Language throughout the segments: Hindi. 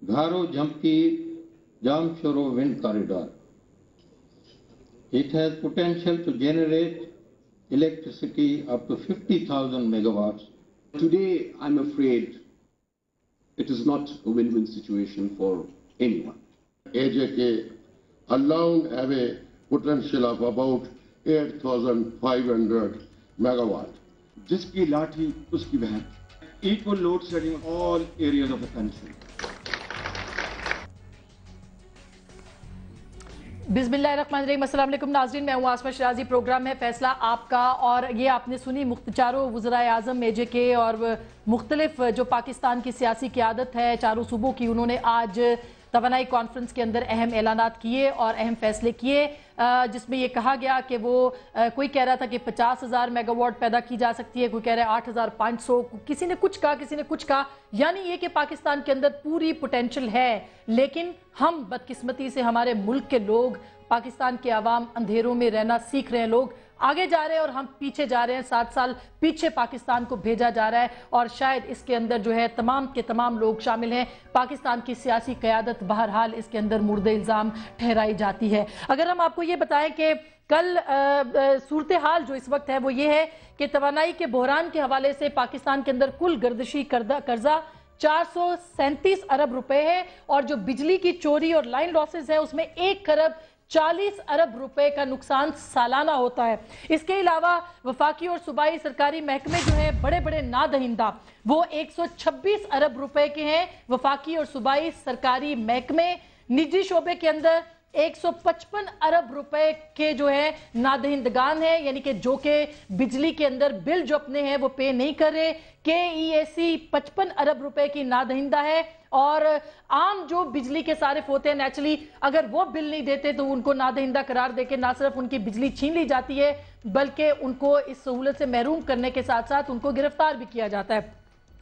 Garo Jamki Jamshoro Wind Corridor. It has potential to generate electricity up to 50,000 megawatts. Today, I'm afraid it is not a win-win situation for anyone. AJK alone have a potential of about 8,500 megawatt. जिसकी लाठी उसकी बहन. Equal load shedding in all areas of the country. बिस्मिल्लाहिर्रहमानिर्रहीम, अस्सलाम वालेकुम नाज़रीन, मैं हूँ आसमा शराजी। प्रोग्राम है फैसला आपका और ये आपने सुनी चारों वज़राए आज़म AJK और मुख्तलिफ जो पाकिस्तान की सियासी क़यादत है चारों सूबों की, उन्होंने आज तवानाई कॉन्फ्रेंस के अंदर अहम ऐलानात किए और अहम फैसले किए, जिसमें ये कहा गया कि वो कोई कह रहा था कि 50,000 मेगावाट पैदा की जा सकती है, कोई कह रहा है 8,500, किसी ने कुछ कहा, किसी ने कुछ कहा। यानी ये कि पाकिस्तान के अंदर पूरी पोटेंशियल है, लेकिन हम बदकिस्मती से हमारे मुल्क के लोग, पाकिस्तान के अवाम अंधेरों में रहना सीख रहे हैं, लोग आगे जा रहे हैं और हम पीछे जा रहे हैं। 7 साल पीछे पाकिस्तान को भेजा जा रहा है और शायद इसके अंदर जो है तमाम के तमाम लोग शामिल हैं। पाकिस्तान की सियासी क़यादत बहरहाल इसके अंदर मुर्दे इल्ज़ाम ठहराई जाती है। अगर हम आपको ये बताएं कि कल सूरत हाल जो इस वक्त है वो ये है कि तवानाई के बहरान के हवाले से पाकिस्तान के अंदर कुल गर्दिशी कर्जा 437 अरब रुपए है और जो बिजली की चोरी और लाइन लॉसेस है उसमें 1 खरब 40 अरब रुपए का नुकसान सालाना होता है। इसके अलावा वफाकी और सूबाई सरकारी महकमे जो है बड़े बड़े नादहिंदा वो 126 अरब रुपए के हैं। वफाकी और सूबाई सरकारी महकमे निजी शोबे के अंदर 155 अरब रुपए के जो है नादहिंदगान है, यानी कि जो कि बिजली के अंदर बिल जो अपने हैं वो पे नहीं कर रहे। KEAC 55 अरब रुपए की नादहिंदा है और आम जो बिजली के सारिफ होते हैं नेचुरली अगर वो बिल नहीं देते तो उनको नादहिंदा करार देके ना सिर्फ उनकी बिजली छीन ली जाती है बल्कि उनको इस सहूलत से महरूम करने के साथ साथ उनको गिरफ्तार भी किया जाता है।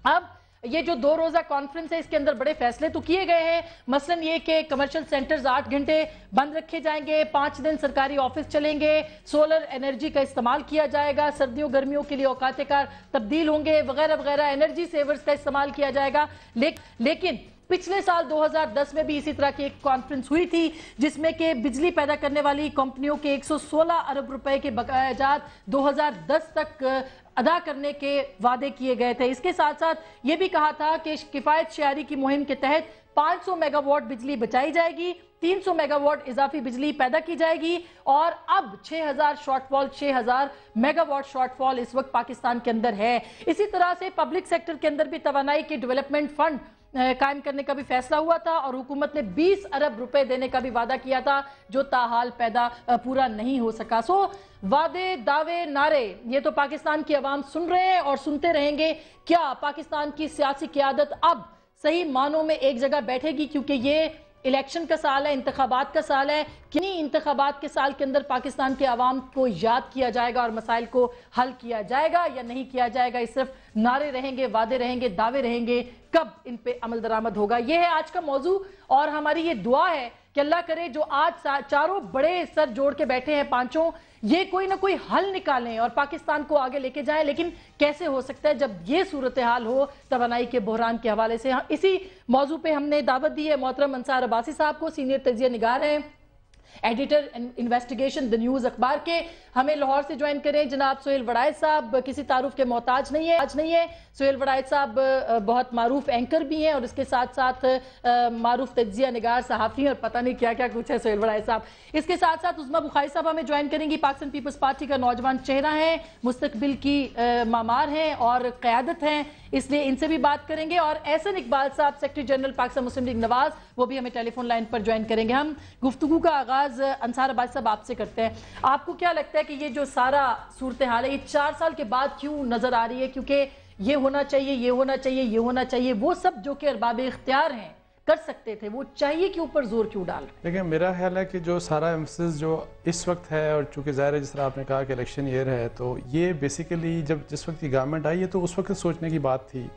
अब ये जो 2 रोज़ा कॉन्फ्रेंस है इसके अंदर बड़े फैसले तो किए गए हैं, मसलन ये कि कमर्शियल सेंटर्स 8 घंटे बंद रखे जाएंगे, 5 दिन सरकारी ऑफिस चलेंगे, सोलर एनर्जी का इस्तेमाल किया जाएगा, सर्दियों गर्मियों के लिए औकात कार तब्दील होंगे, वगैरह वगैरह, एनर्जी सेवर्स का इस्तेमाल किया जाएगा। लेकिन पिछले साल 2010 में भी इसी तरह की एक कॉन्फ्रेंस हुई थी जिसमें कि बिजली पैदा करने वाली कंपनियों के 116 अरब रुपए के बकायाजात 2010 तक अदा करने के वादे किए गए थे। इसके साथ साथ ये भी कहा था कि किफायत शेयरी की मुहिम के तहत 500 मेगावाट बिजली बचाई जाएगी, 300 मेगावाट इजाफी बिजली पैदा की जाएगी और अब 6,000 मेगावाट शॉर्टफॉल इस वक्त पाकिस्तान के अंदर है। इसी तरह से पब्लिक सेक्टर के अंदर भी तवानाई के डेवलपमेंट फंड कायम करने का भी फैसला हुआ था और हुकूमत ने 20 अरब रुपए देने का भी वादा किया था जो ताहाल पूरा नहीं हो सका। सो वादे दावे नारे ये तो पाकिस्तान की आवाम सुन रहे हैं और सुनते रहेंगे। क्या पाकिस्तान की सियासी क़यादत अब सही मानों में एक जगह बैठेगी, क्योंकि ये इलेक्शन का साल है, इंतखाबात का साल है। किन्हीं इंतखाबात के साल के अंदर पाकिस्तान के अवाम को याद किया जाएगा और मसाइल को हल किया जाएगा या नहीं किया जाएगा, ये सिर्फ नारे रहेंगे, वादे रहेंगे, दावे रहेंगे, कब इन पे अमल दरामद होगा। ये है आज का मौजू और हमारी ये दुआ है कि अल्लाह करे जो आज चारों बड़े सर जोड़ के बैठे हैं पांचों, ये कोई ना कोई हल निकालें और पाकिस्तान को आगे लेके जाएं। लेकिन कैसे हो सकता है जब ये सूरत हाल हो तवानाई के बहरान के हवाले से। इसी मौजू पे हमने दावत दी है मोहतरम अंसार अब्बासी साहब को, सीनियर तजिया निगार हैं, एडिटर इन्वेस्टिगेशन द न्यूज़ अखबार के। हमें लाहौर से ज्वाइन करें जनाब सोहेल वड़ाइद साहब, किसी तारुफ के मोहताज नहीं है, आज नहीं है। सोहेल वड़ाइद साहब बहुत मारूफ एंकर भी हैं और इसके साथ साथ मारूफ तजिया निगार सहाफ़ी और पता नहीं क्या क्या कुछ है सोहेल वड़ाइद साहब। इसके साथ साथ उस्मा बुखारी साहब हमें ज्वाइन करेंगी, पाकिस्तान पीपल्स पार्टी का नौजवान चेहरा है, मुस्तकबिल की मामार हैं और क़यादत हैं, इसलिए इनसे भी बात करेंगे। और एहसन इकबाल साहब सेक्रेटरी जनरल पाकिस्तान मुस्लिम लीग नवाज, वो भी हमें टेलीफोन लाइन पर ज्वाइन करेंगे। हम गुफ्तगू का आगाज अंसार अब्बासी साहब आपसे करते हैं। आपको क्या लगता है कि ये जो सारा सूरत हाल है ये 4 साल के बाद क्यों नजर आ रही है? क्योंकि ये होना चाहिए, ये होना चाहिए, ये होना चाहिए, वो सब जो कि अरबाब इख्तियार हैं कर सकते थे, वो चाहिए के ऊपर जोर क्यों डाल रहे? देखिए मेरा ख्याल है कि जो सारा एम्फसिस जो इस वक्त है और चूंकि ज़ाहिर है जिस तरह आपने कहा कि इलेक्शन ईयर है, तो ये बेसिकली जब जिस वक्त की गवर्नमेंट आई है तो उस वक्त सोचने की बात थी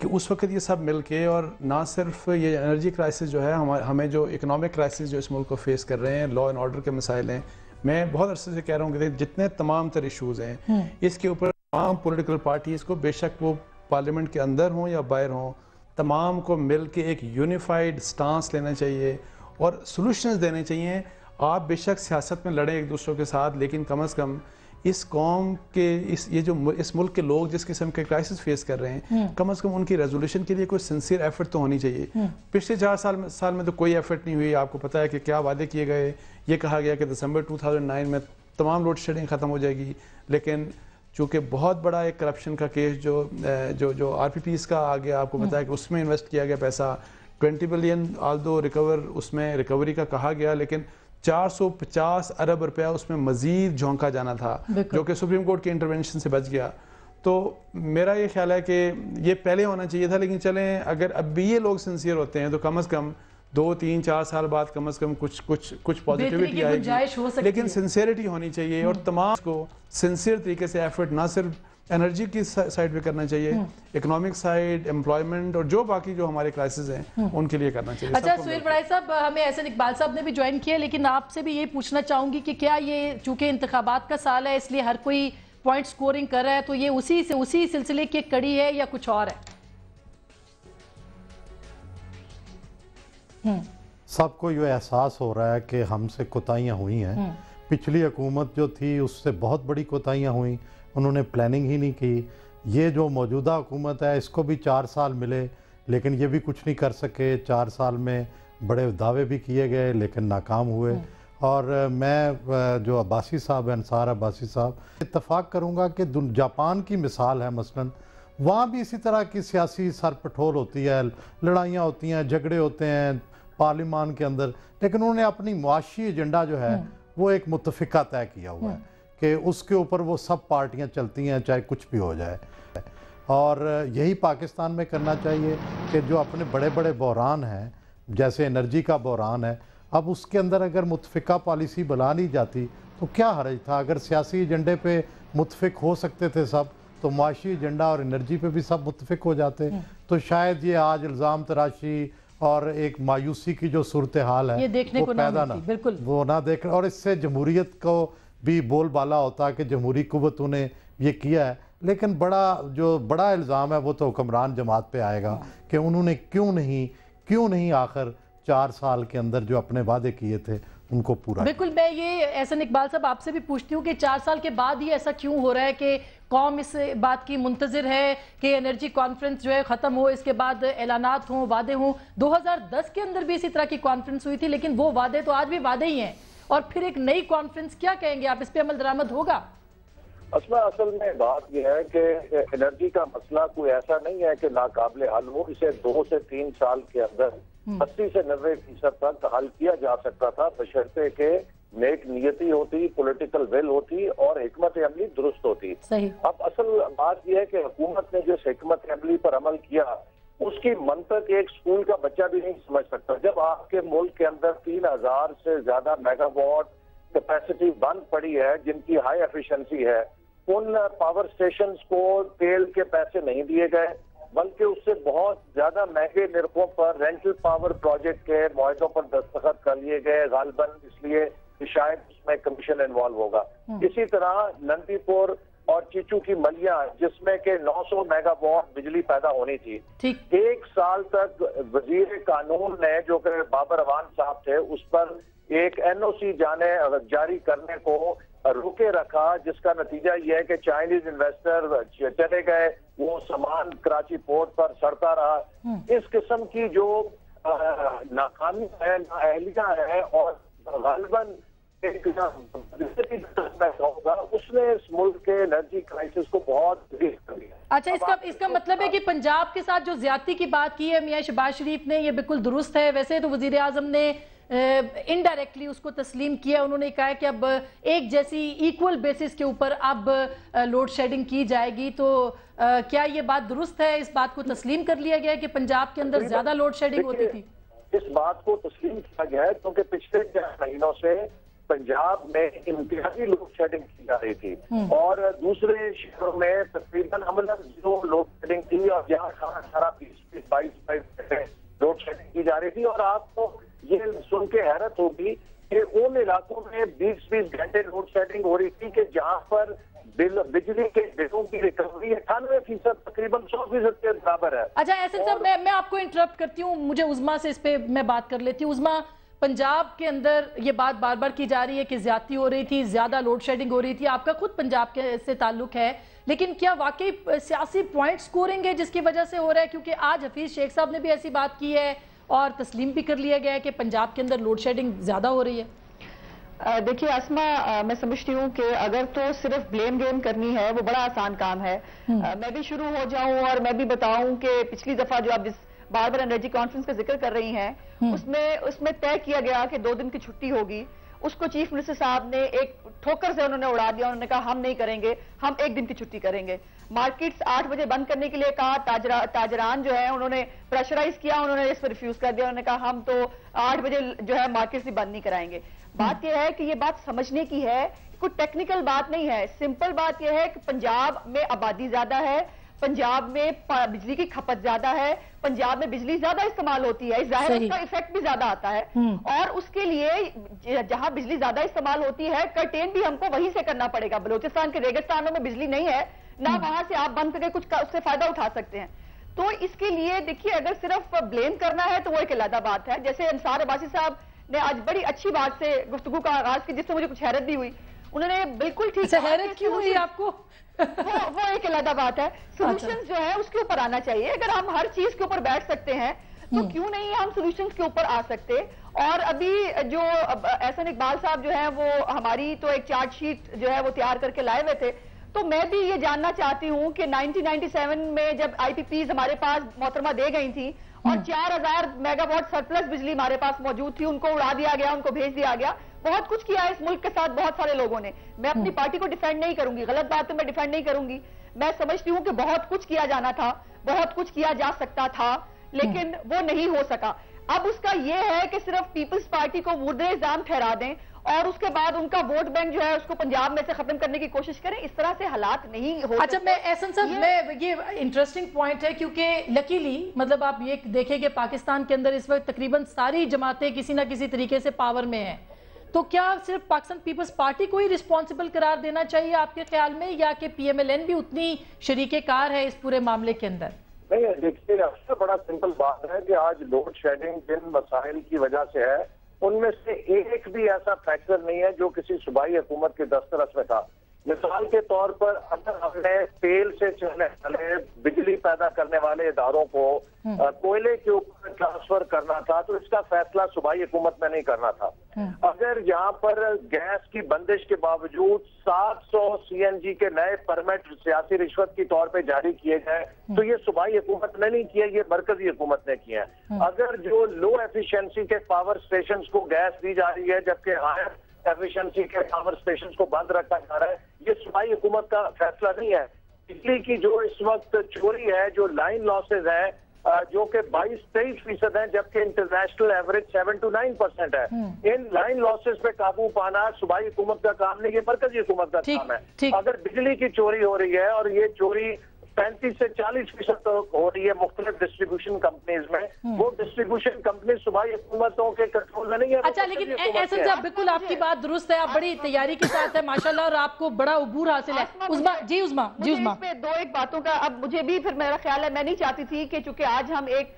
कि उस वक्त ये सब मिल के, और ना सिर्फ ये एनर्जी क्राइसिस जो है हमें जो इकोनॉमिक क्राइसिस जो इस मुल्क को फेस कर रहे हैं, लॉ एंड ऑर्डर के मसाइल हैं, मैं बहुत अरसे से कह रहा हूँ कि जितने तमाम तर इशूज़ हैं इसके ऊपर तमाम पॉलिटिकल पार्टीज़ को, बेशक वो पार्लियामेंट के अंदर हों या बाहर हों, तमाम को मिल के एक यूनिफाइड स्टांस लेना चाहिए और सॉल्यूशंस देने चाहिए। आप बेशक सियासत में लड़ें एक दूसरों के साथ, लेकिन कम से कम इस कौम के इस मुल्क के लोग जिस किस्म के क्राइसिस फेस कर रहे हैं, कम से कम उनकी रेजोल्यूशन के लिए कोई सिंसियर एफर्ट तो होनी चाहिए। पिछले 4 साल में तो कोई एफर्ट नहीं हुई। आपको पता है कि क्या वादे किए गए। ये कहा गया कि दिसंबर 2009 में तमाम लोड शेडिंग ख़त्म हो जाएगी, लेकिन चूँकि बहुत बड़ा एक करप्शन का केस जो RPPs का आ गया, आपको पता है कि उसमें इन्वेस्ट किया गया पैसा 20 बिलियन आल्दो उसमें रिकवरी का कहा गया, लेकिन 450 अरब रुपया उसमें मजीद झोंका जाना था, जो कि सुप्रीम कोर्ट के इंटरवेंशन से बच गया। तो मेरा ये ख्याल है कि ये पहले होना चाहिए था, लेकिन चलें अगर अब भी ये लोग सिंसियर होते हैं तो कम से कम 2, 3, 4 साल बाद कम से कम कुछ पॉजिटिविटी आएगी, लेकिन सिंसियरिटी होनी चाहिए और तमाम को सिंसियर तरीके से एफर्ट ना सिर्फ एनर्जी की साइड पे करना चाहिए, इकोनॉमिक साइड, एम्प्लॉयमेंट और जो बाकी जो हमारे क्राइसिस हैं उनके लिए करना चाहिए। अच्छा सुहेल बड़ाई साहब, हमें एहसन इकबाल साहब ने भी ज्वाइन किया, लेकिन आपसे भी ये पूछना चाहूंगी कि क्या ये चूंकि इंतखाबात का साल है इसलिए हर कोई पॉइंट स्कोरिंग कर रहा है, तो ये उसी सिलसिले की कड़ी है या कुछ और है? सबको ये एहसास हो रहा है कि हमसे कोताहियाँ हुई हैं। पिछली हुकूमत जो थी उससे बहुत बड़ी कोताहियाँ हुई, उन्होंने प्लानिंग ही नहीं की। ये जो मौजूदा हुकूमत है इसको भी 4 साल मिले, लेकिन ये भी कुछ नहीं कर सके। 4 साल में बड़े दावे भी किए गए लेकिन नाकाम हुए। और मैं जो अब्बासी साहब हैं, अंसार अब्बासी साहब, इत्तफाक करूँगा कि जापान की मिसाल है मसलन, वहाँ भी इसी तरह की सियासी सरपटोल होती है, लड़ाइयाँ होती हैं, झगड़े होते हैं पार्लिमान के अंदर, लेकिन उन्होंने अपनी मुआशी एजेंडा जो है वो एक मुत्तफ़िका तय किया हुआ है कि उसके ऊपर वो सब पार्टियां चलती हैं चाहे कुछ भी हो जाए। और यही पाकिस्तान में करना चाहिए कि जो अपने बड़े बड़े बहरान हैं, जैसे एनर्जी का बहरान है, अब उसके अंदर अगर मुत्तफ़िका पॉलिसी बना ली जाती तो क्या हर्ज था। अगर सियासी एजेंडे पे मुत्तफ़िक हो सकते थे सब, तो मुआशी एजेंडा और एनर्जी पे भी सब मुत्तफ़िक हो जाते, तो शायद ये आज इल्ज़ाम तराशी और एक मायूसी की जो सूरत हाल है ये देखने वो को पैदा ना बिल्कुल वो ना देख, और इससे जमहूरियत को भी बोलबाला होता कि जमहूरी कुव्वतों ने ये किया है। लेकिन बड़ा इल्ज़ाम है वो तो हुक्मरान जमात पे आएगा कि उन्होंने क्यों नहीं आखिर 4 साल के अंदर जो अपने वादे किए थे उनको पूरा। बिल्कुल, मैं ये एहसन इकबाल साहब आपसे भी पूछती हूँ कि 4 साल के बाद ही ऐसा क्यों हो रहा है कि कौम इस बात की मुंतजिर है कि एनर्जी कॉन्फ्रेंस जो है ख़त्म हो, इसके बाद ऐलानात हों, वादे हों। 2010 के अंदर भी इसी तरह की कॉन्फ्रेंस हुई थी, लेकिन वो वादे तो आज भी वादे ही हैं, और फिर एक नई कॉन्फ्रेंस क्या कहेंगे आप, इस पर अमल दरामद होगा? असल में बात यह है कि एनर्जी का मसला कोई ऐसा नहीं है कि नाकाबिले हल हो। इसे 2 से 3 साल के अंदर 80 से 90% तक हल किया जा सकता था, बशर्ते के नेक नियति होती, पॉलिटिकल विल होती और हिकमत अमली दुरुस्त होती। सही। अब असल बात यह है कि हुकूमत ने जो हिकमत अमली पर अमल किया उसकी मंतक एक स्कूल का बच्चा भी नहीं समझ सकता। जब आपके मुल्क के अंदर 3000 से ज्यादा मेगावाट कैपेसिटी बंद पड़ी है जिनकी हाई एफिशिएंसी है, उन पावर स्टेशंस को तेल के पैसे नहीं दिए गए, बल्कि उससे बहुत ज्यादा महंगे निरखों पर रेंटल पावर प्रोजेक्ट के मुआहदों पर दस्तखत कर लिए गए, गालबन इसलिए कि शायद उसमें कमीशन इन्वॉल्व होगा। इसी तरह नंदीपुर और चीचू की मलिया जिसमें के 900 मेगावाट बिजली पैदा होनी थी, 1 साल तक वजीर कानून ने, जो कि बाबर अवान साहब थे, उस पर एक NOC जारी करने को रुके रखा, जिसका नतीजा यह है कि चाइनीज इन्वेस्टर चले गए, वो सामान कराची पोर्ट पर सड़ता रहा। इस किस्म की जो नाकामी है, नाअहलिया है और गालिबन उसने इस मुल्क के एनर्जी क्राइसिस को बहुत कर दिया। अच्छा, इसका मतलब है कि पंजाब के साथ जो ज्यादती की बात की है मियां शहबाज शरीफ ने, ये बिल्कुल दुरुस्त है। वैसे तो वजीर आजम ने इनडायरेक्टली उसको तस्लीम किया, उन्होंने कहा कि अब एक जैसी इक्वल बेसिस के ऊपर अब लोड शेडिंग की जाएगी। तो क्या ये बात दुरुस्त है? इस बात को तस्लीम कर लिया गया कि पंजाब के अंदर ज्यादा लोड शेडिंग होती थी? इस बात को तस्लीम किया गया है क्योंकि पिछले 4 महीनों से पंजाब में इंतहाई लोड शेडिंग की जा रही थी और दूसरे शहरों में तकरीबन अमलन 0 लोड शेडिंग थी, और जहाँ 18-20-22 लोड शेडिंग की जा रही थी। और आपको ये सुन के हैरत होगी कि उन इलाकों में 20-20 घंटे लोड शेडिंग हो रही थी कि जहाँ पर बिजली के बिलों की रिकवरी 98% तकरीबन 100% के बराबर है। अच्छा एहसन साहब, मैं आपको इंटरप्ट करती हूँ, मुझे उज़मा से इस पे मैं बात कर लेती हूँ। उज़मा, पंजाब के अंदर ये बात बार बार की जा रही है कि ज्यादती हो रही थी, ज्यादा लोड शेडिंग हो रही थी, आपका खुद पंजाब के से ताल्लुक है, लेकिन क्या वाकई सियासी पॉइंट स्कोरिंग है जिसकी वजह से हो रहा है? क्योंकि आज हफीज शेख साहब ने भी ऐसी बात की है और तस्लीम भी कर लिया गया है कि पंजाब के अंदर लोड शेडिंग ज्यादा हो रही है। देखिए आसमा, मैं समझती हूँ कि अगर तो सिर्फ ब्लेम गेम करनी है वो बड़ा आसान काम है। मैं भी शुरू हो जाऊं और मैं भी बताऊं कि पिछली दफा जो आप जिस बार बार एनर्जी कॉन्फ्रेंस का जिक्र कर रही हैं, उसमें तय किया गया कि 2 दिन की छुट्टी होगी। उसको चीफ मिनिस्टर साहब ने एक ठोकर से उन्होंने उड़ा दिया। उन्होंने कहा हम नहीं करेंगे, हम 1 दिन की छुट्टी करेंगे। मार्केट्स 8 बजे बंद करने के लिए कहा, ताजरान जो है उन्होंने प्रेशराइज किया, उन्होंने इस पर रिफ्यूज कर दिया। उन्होंने कहा हम तो 8 बजे जो है मार्केट्स भी बंद नहीं कराएंगे। बात यह है कि ये बात समझने की है, कोई टेक्निकल बात नहीं है। सिंपल बात यह है कि पंजाब में आबादी ज्यादा है, पंजाब में बिजली की खपत ज्यादा है, पंजाब में बिजली ज्यादा इस्तेमाल होती है, जाहिर है उसका इफेक्ट भी ज्यादा आता है। और उसके लिए जहां बिजली ज्यादा इस्तेमाल होती है, कर्टेन भी हमको वहीं से करना पड़ेगा। बलूचिस्तान के रेगिस्तानों में बिजली नहीं है ना, वहां से आप बंद करके कुछ उससे फायदा उठा सकते हैं। तो इसके लिए देखिए, अगर सिर्फ ब्लेम करना है तो वो एक अलग बात है। जैसे अंसार अब्बासी साहब ने आज बड़ी अच्छी बात से गुफ्तगू का आगाज की, जिससे मुझे कुछ हैरत भी हुई। उन्होंने बिल्कुल ठीक कहा। हैरत क्यों हुई आपको? वो एक अलग बात है। सॉल्यूशंस जो है उसके ऊपर आना चाहिए। अगर हम हर चीज के ऊपर बैठ सकते हैं तो क्यों नहीं हम सॉल्यूशंस के ऊपर आ सकते। और अभी जो एहसन इकबाल साहब जो है वो हमारी तो एक चार्टशीट जो है वो तैयार करके लाए हुए थे। तो मैं भी ये जानना चाहती हूँ कि 1997 में जब IPPs हमारे पास मोहतरमा दे गई थी और 4000 मेगावाट सरप्लस बिजली हमारे पास मौजूद थी, उनको उड़ा दिया गया, उनको भेज दिया गया। बहुत कुछ किया है इस मुल्क के साथ बहुत सारे लोगों ने। मैं अपनी पार्टी को डिफेंड नहीं करूंगी, गलत बात तो मैं डिफेंड नहीं करूंगी। मैं समझती हूँ कि बहुत कुछ किया जाना था, बहुत कुछ किया जा सकता था, लेकिन वो नहीं हो सका। अब उसका ये है कि सिर्फ पीपल्स पार्टी को मुर्दे इल्जाम ठहरा दें और उसके बाद उनका वोट बैंक जो है उसको पंजाब में से खत्म करने की कोशिश करें। इस तरह से हालात नहीं हो। अच्छा, मैं एहसन साहब, मैं ये इंटरेस्टिंग पॉइंट है क्योंकि लकीली मतलब आप ये देखें कि पाकिस्तान के अंदर इस वक्त तकरीबन सारी जमातें किसी ना किसी तरीके से पावर में हैं। तो क्या सिर्फ पाकिस्तान पीपल्स पार्टी को ही रिस्पॉन्सिबल करार देना चाहिए आपके ख्याल में, या कि PMLN भी उतनी शरीके कार है इस पूरे मामले के अंदर? नहीं, देखिए सबसे बड़ा सिंपल बात है कि आज लोड शेडिंग जिन मसाइल की वजह से है उनमें से एक भी ऐसा फैक्टर नहीं है जो किसी सूबाई हुकूमत के दस्तरस में था। मिसाल के तौर पर अगर हमने तेल से चलने वाले बिजली पैदा करने वाले इदारों को कोयले के ऊपर ट्रांसफर करना था तो इसका फैसला सूबाई हुकूमत में नहीं करना था। अगर यहाँ पर गैस की बंदिश के बावजूद 700 CNG के नए परमिट सियासी रिश्वत के तौर पे जारी किए गए तो ये सूबाई हुकूमत ने नहीं किया, ये मरकजी हुकूमत ने किया है। अगर जो लो एफिशिएंसी के पावर स्टेशन को गैस दी जा रही है जबकि हायर एफिशिएंसी के पावर स्टेशन को बंद रखा जा रहा है, ये सूबाई हुकूमत का फैसला नहीं है। बिजली की जो इस वक्त चोरी है, जो लाइन लॉसेज है जो कि 22-23% है जबकि इंटरनेशनल एवरेज 7 to 9% है। इन लाइन लॉसेज पे काबू पाना सूबाई हुकूमत का काम नहीं, ये मरकजी हुकूमत का काम है। अगर बिजली की चोरी हो रही है और ये चोरी 35 से 40% तक हो रही है मुख्तलिफ डिस्ट्रीब्यूशन कंपनीज में, वो डिस्ट्रीब्यूशन कंपनी सूबाई हुकूमतों के कंट्रोल में नहीं है। अच्छा, लेकिन एहसन साहब बिल्कुल आपकी बात दुरुस्त है, आप बड़ी तैयारी के साथ है माशाल्लाह और आपको बड़ा उबूर हासिल है। उज़मा जी, उज़मा दो एक बातों का अब मुझे भी फिर मेरा ख्याल है, मैं नहीं चाहती थी कि चूंकि आज हम एक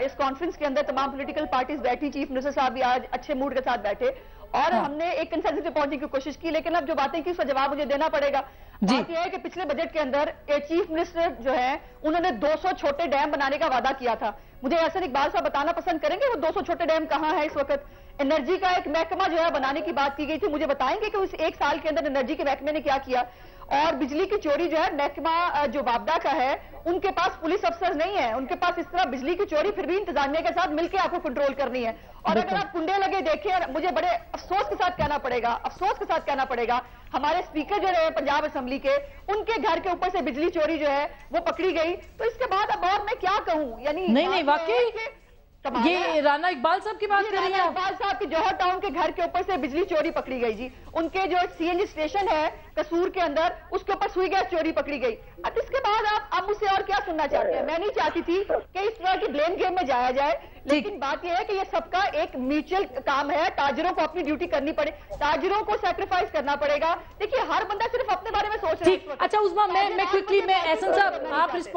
इस कॉन्फ्रेंस के अंदर तमाम पॉलिटिकल पार्टीज बैठी, चीफ मिनिस्टर साहब भी आज अच्छे मूड के साथ बैठे और हमने एक कंसेंसस पे पहुंचने की कोशिश की, लेकिन अब जो बातें की उसका जवाब मुझे देना पड़ेगा। बात यह है कि पिछले बजट के अंदर चीफ मिनिस्टर जो है उन्होंने 200 छोटे डैम बनाने का वादा किया था। मुझे एहसन इकबाल साहब बताना पसंद करेंगे वो 200 छोटे डैम कहाँ है इस वक्त? एनर्जी का एक महकमा जो है बनाने की बात की गई थी, मुझे बताएंगे कि उस एक साल के अंदर एनर्जी के महकमे ने क्या किया? और बिजली की चोरी जो है महकमा जो वापदा का है उनके पास पुलिस अफसर नहीं है, उनके पास इस तरह बिजली की चोरी फिर भी इंतजामिया के साथ मिलकर आपको कंट्रोल करनी है। और अगर आप कुंडे लगे देखें, मुझे बड़े अफसोस के साथ कहना पड़ेगा हमारे स्पीकर जो रहे पंजाब असेंबली के, उनके घर के ऊपर से बिजली चोरी जो है वो पकड़ी गई। तो इसके बाद अब और मैं क्या कहूँ, यानी नहीं वाकई ये राना इकबाल साहब की बात कर रही हैं? इकबाल साहब की जौहर टाउन के घर के ऊपर से बिजली चोरी पकड़ी गई जी। उनके जो सीएनजी स्टेशन है कसूर के अंदर, उसके ऊपर सुई गैस चोरी पकड़ी गई। अब इसके बाद आप मुझसे और क्या सुनना चाहते हैं? मैं नहीं चाहती थी कि इस तरह की ब्लेम गेम में जाया जाए, लेकिन बात यह है कि ये सबका एक म्यूचुअल काम है। ताजिरों को अपनी ड्यूटी करनी पड़े, ताजिरों को सैक्रिफाइस करना पड़ेगा। देखिए हर बंदा सिर्फ अपने बारे में सोच रहा है। अच्छा उस्मा, मैं क्विकली, मैं एहसन साहब आप रिस्पॉन्स